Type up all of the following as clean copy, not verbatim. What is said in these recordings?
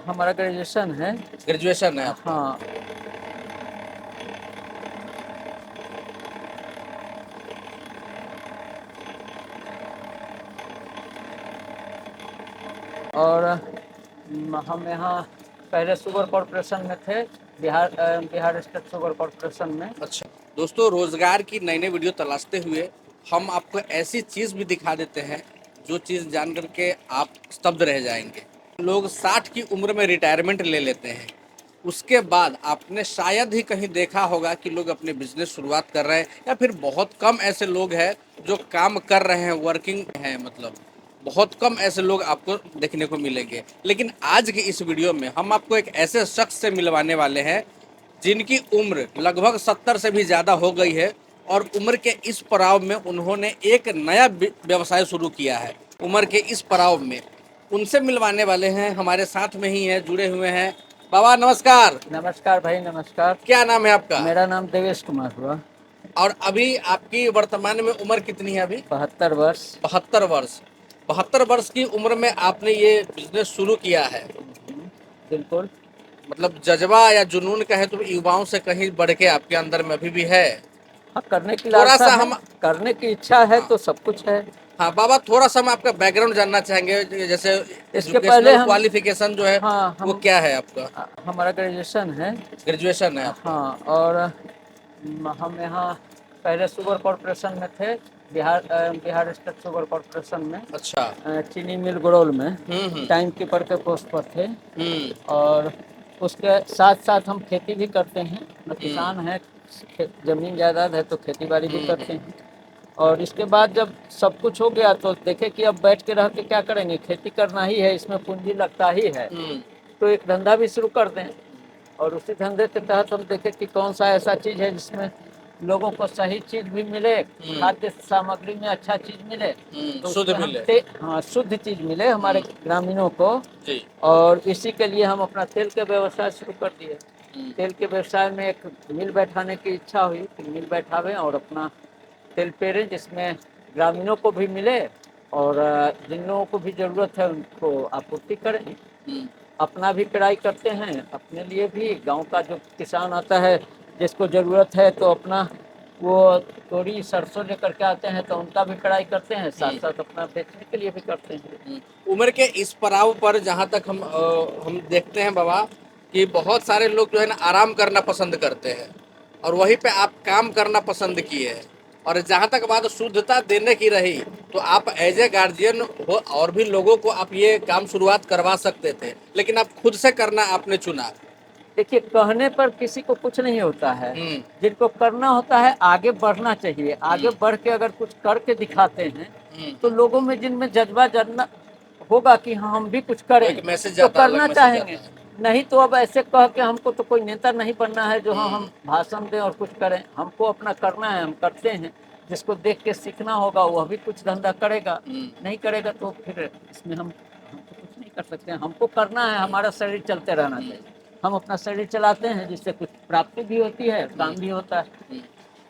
हमारा ग्रेजुएशन है। ग्रेजुएशन है आपका? हाँ। और हम यहाँ पहले शुगर कॉरपोरेशन में थे, बिहार स्टेट शुगर कॉरपोरेशन में। अच्छा दोस्तों, रोजगार की नई नई वीडियो तलाशते हुए हम आपको ऐसी चीज़ भी दिखा देते हैं जो चीज़ जान करके आप स्तब्ध रह जाएंगे। लोग 60 की उम्र में रिटायरमेंट ले लेते हैं, उसके बाद आपने शायद ही कहीं देखा होगा कि लोग अपने बिजनेस शुरुआत कर रहे हैं, या फिर बहुत कम ऐसे लोग हैं जो काम कर रहे हैं, वर्किंग हैं, मतलब बहुत कम ऐसे लोग आपको देखने को मिलेंगे। लेकिन आज की इस वीडियो में हम आपको एक ऐसे शख्स से मिलवाने वाले हैं जिनकी उम्र लगभग 70 से भी ज़्यादा हो गई है, और उम्र के इस पड़ाव में उन्होंने एक नया व्यवसाय शुरू किया है। उम्र के इस पड़ाव में उनसे मिलवाने वाले हैं, हमारे साथ में ही हैं, जुड़े हुए हैं। बाबा नमस्कार। नमस्कार भाई, नमस्कार। क्या नाम है आपका? मेरा नाम देवेश कुमार हुआ। और अभी आपकी वर्तमान में उम्र कितनी है अभी? 72 वर्ष। 72 वर्ष। 72 वर्ष की उम्र में आपने ये बिजनेस शुरू किया है। बिल्कुल। मतलब जज्बा या जुनून कहे तो युवाओं से कहीं बढ़ के आपके अंदर में अभी भी है। हाँ, करने की थोड़ा लालसा सा है, हम करने की इच्छा है हाँ तो सब कुछ है। हाँ बाबा, थोड़ा सा हम आपका बैकग्राउंड जानना चाहेंगे, जैसे इसके पहले एजुकेशनल हम क्वालिफिकेशन जो है हाँ वो हम क्या है आपका? हमारा ग्रेजुएशन है। ग्रेजुएशन है आपका? हाँ। और हम यहाँ पहले शुगर कॉरपोरेशन में थे, बिहार स्टेट शुगर कॉरपोरेशन में। अच्छा। चीनी मिल गुड़ौल में हम्म। टाइम कीपर के पोस्ट पर थे। हम्म। और उसके साथ साथ हम खेती भी करते हैं, हम्म। किसान है, जमीन जायदाद है तो खेती बाड़ी भी करते हम्म। हैं। और इसके बाद जब सब कुछ हो गया तो देखे कि अब बैठ के रह के क्या करेंगे, खेती करना ही है, इसमें पूंजी लगता ही है, हम्म। तो एक धंधा भी शुरू कर दें। और उसी धंधे के तहत हम देखें कि कौन सा ऐसा चीज़ है जिसमें लोगों को सही चीज़ भी मिले, खाद्य सामग्री में अच्छा चीज़ मिले, तो शुद्ध उसमें हम मिले। हाँ, शुद्ध चीज़ मिले हमारे ग्रामीणों को। जी। और इसी के लिए हम अपना तेल के व्यवसाय शुरू कर दिए। हम्म। तेल के व्यवसाय में एक मिल बैठाने की इच्छा हुई कि मिल बैठावें और अपना तेल पेरें जिसमें ग्रामीणों को भी मिले और जिन लोगों को भी ज़रूरत है उनको आपूर्ति करें। हम्म। अपना भी पेराई करते हैं, अपने लिए भी, गांव का जो किसान आता है जिसको ज़रूरत है तो अपना वो तोरी सरसों लेकर के आते हैं तो उनका भी पेराई करते हैं, साथ साथ अपना बेचने के लिए भी करते हैं। उम्र के इस पड़ाव पर जहाँ तक हम देखते हैं बाबा कि बहुत सारे लोग जो है ना आराम करना पसंद करते हैं, और वहीं पे आप काम करना पसंद किए हैं। और जहाँ तक बात शुद्धता देने की रही, तो आप एज ए गार्जियन हो और भी लोगों को आप ये काम शुरुआत करवा सकते थे, लेकिन आप खुद से करना आपने चुना। देखिए, कहने पर किसी को कुछ नहीं होता है, हम्म। जिनको करना होता है आगे बढ़ना चाहिए। आगे बढ़ के अगर कुछ करके दिखाते हैं तो लोगों में जिनमें जज्बा जानना होगा कि हाँ हम भी कुछ वो करें एक मैसेज तो जाता है, अलग करना मैसेज जाता चाहेंगे। है। नहीं तो अब ऐसे कह के हमको तो कोई नेता नहीं बनना है जो हाँ हम भाषण दें और कुछ करें, हमको अपना करना है, हम करते हैं। जिसको देख के सीखना होगा वह भी कुछ धंधा करेगा, नहीं करेगा तो फिर इसमें हम तो कुछ नहीं कर सकते हैं। हमको करना है, हमारा शरीर चलते रहना चाहिए। हम अपना शरीर चलाते हैं जिससे कुछ प्राप्ति भी होती है, काम भी होता है।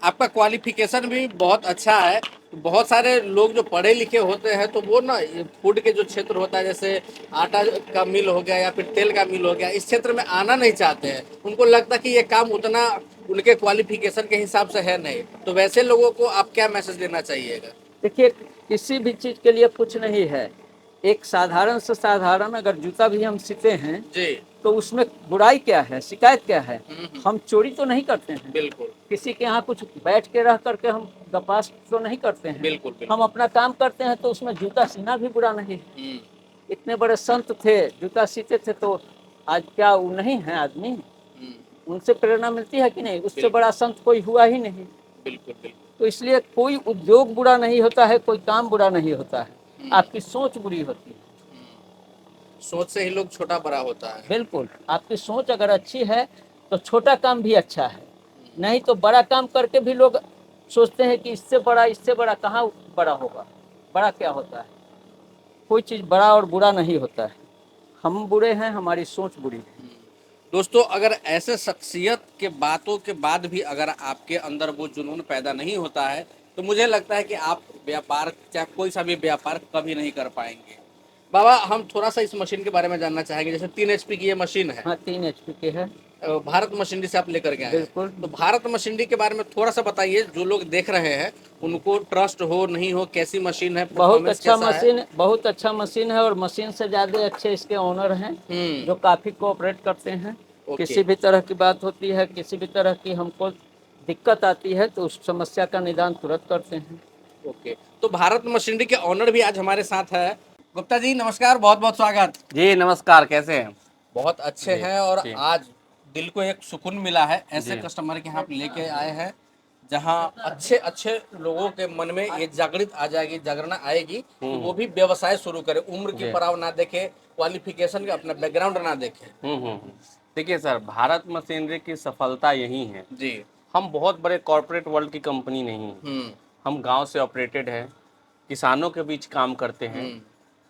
आपका क्वालिफिकेशन भी बहुत अच्छा है। बहुत सारे लोग जो पढ़े लिखे होते हैं तो वो ना ये फूड के जो क्षेत्र होता है, जैसे आटा का मिल हो गया या फिर तेल का मिल हो गया, इस क्षेत्र में आना नहीं चाहते हैं। उनको लगता है कि ये काम उतना उनके क्वालिफिकेशन के हिसाब से है नहीं। तो वैसे लोगों को आप क्या मैसेज देना चाहिएगा? देखिए, किसी भी चीज़ के लिए कुछ नहीं है। एक साधारण से साधारण अगर जूता भी हम सीते हैं जी। तो उसमें बुराई क्या है, शिकायत क्या है? हम चोरी तो नहीं करते हैं, बिल्कुल किसी के यहाँ कुछ बैठ के रह करके हम गपास तो नहीं करते हैं। बिल्कुल हम बिल्कुल। अपना काम करते हैं तो उसमें जूता सीना भी बुरा नहीं है। इतने बड़े संत थे, जूता सीते थे, तो आज क्या वो नहीं है आदमी? उनसे प्रेरणा मिलती है कि नहीं? उससे बड़ा संत कोई हुआ ही नहीं। बिल्कुल बिल्कुल। तो इसलिए कोई उद्योग बुरा नहीं होता है, कोई काम बुरा नहीं होता है, आपकी सोच बुरी होती है। सोच से ही लोग छोटा बड़ा होता है। बिल्कुल, आपकी सोच अगर अच्छी है तो छोटा काम भी अच्छा है। नहीं तो बड़ा काम करके भी लोग सोचते हैं कि इससे बड़ा कहाँ बड़ा होगा। बड़ा क्या होता है? कोई चीज़ बड़ा और बुरा नहीं होता है। हम बुरे हैं, हमारी सोच बुरी है। दोस्तों, अगर ऐसे शख्सियत के बातों के बाद भी अगर आपके अंदर वो जुनून पैदा नहीं होता है, तो मुझे लगता है कि आप व्यापार, चाहे कोई सा भी व्यापार, कभी नहीं कर पाएंगे। बाबा हम थोड़ा सा इस मशीन के बारे में जानना चाहेंगे। जैसे 3 HP की ये मशीन है, हाँ 3 HP के है। भारत मशीनरी से आप लेकर के आए हैं। बिल्कुल। तो भारत मशीनरी के बारे में थोड़ा सा बताइए, जो लोग देख रहे हैं उनको ट्रस्ट हो नहीं हो, कैसी मशीन है, परफॉर्मेंस कैसा है। बहुत अच्छा मशीन है, और मशीन से ज़्यादा अच्छे इसके ओनर हैं जो काफ़ी कोऑपरेट करते हैं। ओके। किसी भी तरह की बात होती है, किसी भी तरह की हमको दिक्कत आती है तो उस समस्या का निदान तुरंत करते हैं। ओके, तो भारत मशीनरी के ऑनर भी आज हमारे साथ है। गुप्ता जी नमस्कार, बहुत बहुत स्वागत। जी नमस्कार, कैसे हैं? बहुत अच्छे जी, हैं, और जी। आज दिल को एक सुकून मिला है ऐसे जी। कस्टमर के यहाँ आप लेके आए हैं, जहाँ अच्छे अच्छे लोगों के मन में ये जागृत आ जाएगी, जागरण आएगी कि वो भी व्यवसाय शुरू करे, उम्र की जी। पड़ाव ना देखे, क्वालिफिकेशन का अपना बैकग्राउंड ना देखे। देखिए सर, भारत मशीनरी की सफलता यही है। जी। हम बहुत बड़े कॉरपोरेट वर्ल्ड की कंपनी नहीं हैं। हम गांव से ऑपरेटेड हैं, किसानों के बीच काम करते हैं,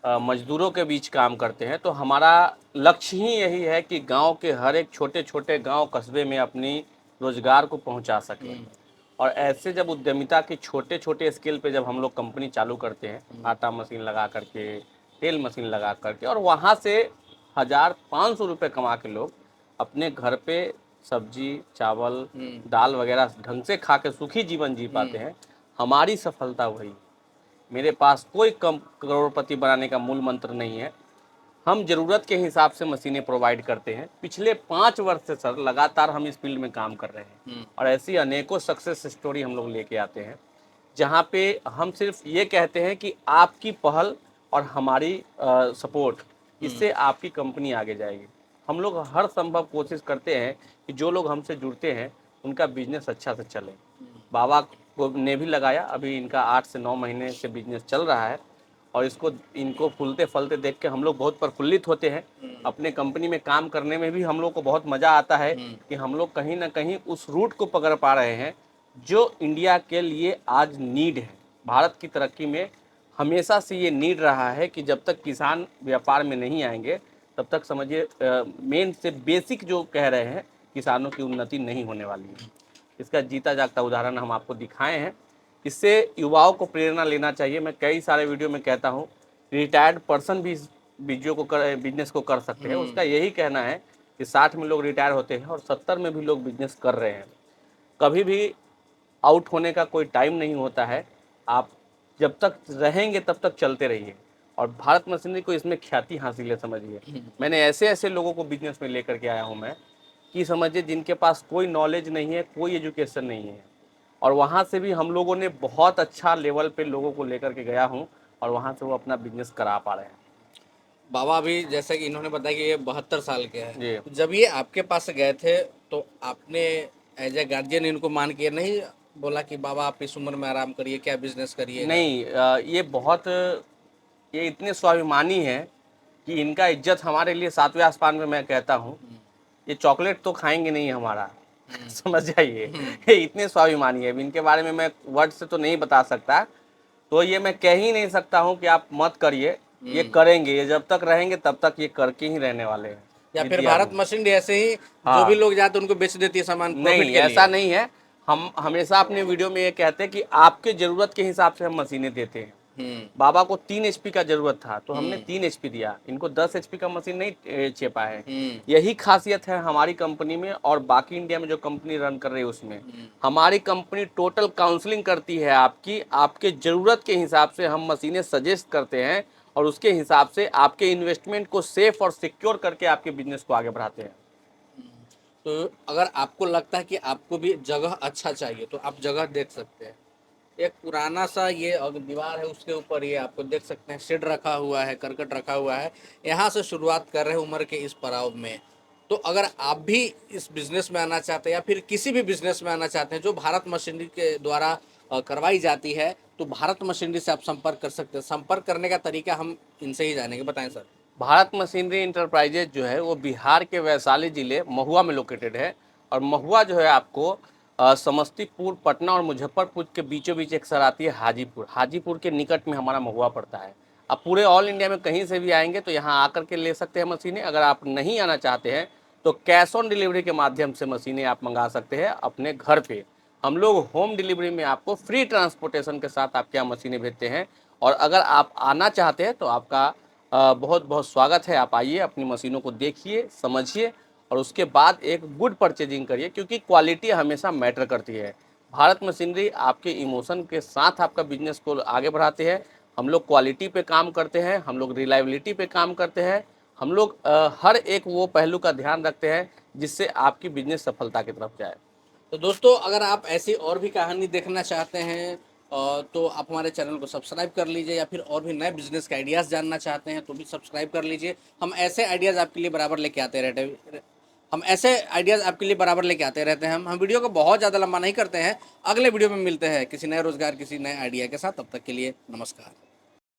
मजदूरों के बीच काम करते हैं। तो हमारा लक्ष्य ही यही है कि गांव के हर एक छोटे छोटे गांव कस्बे में अपनी रोजगार को पहुंचा सकें। और ऐसे जब उद्यमिता के छोटे छोटे स्केल पे जब हम लोग कंपनी चालू करते हैं, आटा मशीन लगा करके, तेल मशीन लगा करके, और वहाँ से 1,500 रुपये कमा के लोग अपने घर पे सब्जी चावल दाल वगैरह ढंग से खा के सुखी जीवन जी पाते हैं। हमारी सफलता वही। मेरे पास कोई कम करोड़पति बनाने का मूल मंत्र नहीं है। हम ज़रूरत के हिसाब से मशीनें प्रोवाइड करते हैं। पिछले 5 वर्ष से सर लगातार हम इस फील्ड में काम कर रहे हैं, और ऐसी अनेकों सक्सेस स्टोरी हम लोग लेके आते हैं, जहाँ पे हम सिर्फ ये कहते हैं कि आपकी पहल और हमारी सपोर्ट, इससे आपकी कंपनी आगे जाएगी। हम लोग हर संभव कोशिश करते हैं कि जो लोग हमसे जुड़ते हैं उनका बिजनेस अच्छा से चले। बाबा को ने भी लगाया, अभी इनका 8 से 9 महीने से बिजनेस चल रहा है, और इनको फूलते फलते देख के हम लोग बहुत प्रफुल्लित होते हैं। अपने कंपनी में काम करने में भी हम लोग को बहुत मज़ा आता है कि हम लोग कहीं ना कहीं उस रूट को पकड़ पा रहे हैं जो इंडिया के लिए आज नीड है। भारत की तरक्की में हमेशा से ये नीड रहा है कि जब तक किसान व्यापार में नहीं आएंगे तब तक समझिए मेन से बेसिक जो कह रहे हैं, किसानों की उन्नति नहीं होने वाली है। इसका जीता जागता उदाहरण हम आपको दिखाए हैं। इससे युवाओं को प्रेरणा लेना चाहिए। मैं कई सारे वीडियो में कहता हूँ, रिटायर्ड पर्सन भी इस बिजनेस को कर सकते हैं। उसका यही कहना है कि 60 में लोग रिटायर होते हैं और 70 में भी लोग बिजनेस कर रहे हैं। कभी भी आउट होने का कोई टाइम नहीं होता है। आप जब तक रहेंगे तब तक चलते रहिए, और भारत मशीनरी को इसमें ख्याति हासिल है। समझिए, मैंने ऐसे ऐसे लोगों को बिजनेस में लेकर के आया हूँ मैं, कि समझिए जिनके पास कोई नॉलेज नहीं है, कोई एजुकेशन नहीं है, और वहाँ से भी हम लोगों ने बहुत अच्छा लेवल पे लोगों को लेकर के गया हूँ, और वहाँ से वो अपना बिजनेस करा पा रहे हैं। बाबा भी जैसे कि इन्होंने बताया कि ये 72 साल के हैं, जी। तो जब ये आपके पास गए थे तो आपने एज ए गार्जियन इनको मान के नहीं बोला कि बाबा आप इस उम्र में आराम करिए, क्या बिजनेस करिए? नहीं, ये इतने स्वाभिमानी हैं कि इनका इज्जत हमारे लिए 7वें आसमान में। मैं कहता हूँ, ये चॉकलेट तो खाएंगे नहीं हमारा, समझ जाइए। ये इतने स्वाभिमानी है, इनके बारे में मैं वर्ड से तो नहीं बता सकता। तो ये मैं कह ही नहीं सकता हूँ कि आप मत करिए, ये करेंगे। ये जब तक रहेंगे तब तक ये करके ही रहने वाले हैं। या फिर भारत मशीनरी ऐसे ही जो भी लोग जाते हैं उनको बेच देती है सामान प्रॉफिट नहीं, के लिए? ऐसा नहीं है। हम हमेशा अपने वीडियो में ये कहते हैं कि आपके ज़रूरत के हिसाब से हम मशीनें देते हैं। बाबा को 3 HP का जरूरत था तो हमने 3 HP दिया, इनको 10 HP का मशीन नहीं चेपा है। यही खासियत है हमारी कंपनी में, और बाकी इंडिया में जो कंपनी रन कर रही है उसमें। हमारी कंपनी टोटल काउंसलिंग करती है आपकी, आपके ज़रूरत के हिसाब से हम मशीनें सजेस्ट करते हैं, और उसके हिसाब से आपके इन्वेस्टमेंट को सेफ और सिक्योर करके आपके बिजनेस को आगे बढ़ाते हैं। तो अगर आपको लगता है कि आपको भी जगह अच्छा चाहिए तो आप जगह देख सकते हैं। एक पुराना सा ये दीवार है, उसके ऊपर ये आपको देख सकते हैं शेड रखा हुआ है, करकट रखा हुआ है। यहाँ से शुरुआत कर रहे हैं उम्र के इस पड़ाव में। तो अगर आप भी इस बिज़नेस में आना चाहते हैं या फिर किसी भी बिज़नेस में आना चाहते हैं जो भारत मशीनरी के द्वारा करवाई जाती है, तो भारत मशीनरी से आप संपर्क कर सकते हैं। संपर्क करने का तरीका हम इनसे ही जानेंगे, बताएं सर। भारत मशीनरी इंटरप्राइजेज जो है वो बिहार के वैशाली जिले महुआ में लोकेटेड है। और महुआ जो है आपको समस्तीपुर, पटना और मुजफ्फरपुर के बीचों बीच एक शहर आती है हाजीपुर। हाजीपुर के निकट में हमारा महुआ पड़ता है। आप पूरे ऑल इंडिया में कहीं से भी आएंगे तो यहाँ आकर के ले सकते हैं मशीनें। अगर आप नहीं आना चाहते हैं तो कैश ऑन डिलीवरी के माध्यम से मशीनें आप मंगा सकते हैं अपने घर पे। हम लोग होम डिलीवरी में आपको फ्री ट्रांसपोर्टेशन के साथ आपके यहाँ मशीनें भेजते हैं। और अगर आप आना चाहते हैं तो आपका बहुत बहुत स्वागत है। आप आइए, अपनी मशीनों को देखिए, समझिए और उसके बाद एक गुड परचेजिंग करिए, क्योंकि क्वालिटी हमेशा मैटर करती है। भारत मशीनरी आपके इमोशन के साथ आपका बिजनेस को आगे बढ़ाते हैं। हम लोग क्वालिटी पे काम करते हैं, हम लोग रिलायबिलिटी पे काम करते हैं, हम लोग हर एक वो पहलू का ध्यान रखते हैं जिससे आपकी बिजनेस सफलता की तरफ जाए। तो दोस्तों, अगर आप ऐसी और भी कहानी देखना चाहते हैं तो आप हमारे चैनल को सब्सक्राइब कर लीजिए, या फिर और भी नए बिजनेस के आइडियाज़ जानना चाहते हैं तो भी सब्सक्राइब कर लीजिए। हम ऐसे आइडियाज़ आपके लिए बराबर लेके आते रहते हैं। हम वीडियो को बहुत ज़्यादा लंबा नहीं करते हैं। अगले वीडियो में मिलते हैं किसी नए रोज़गार, किसी नए आइडिया के साथ। तब तक के लिए नमस्कार।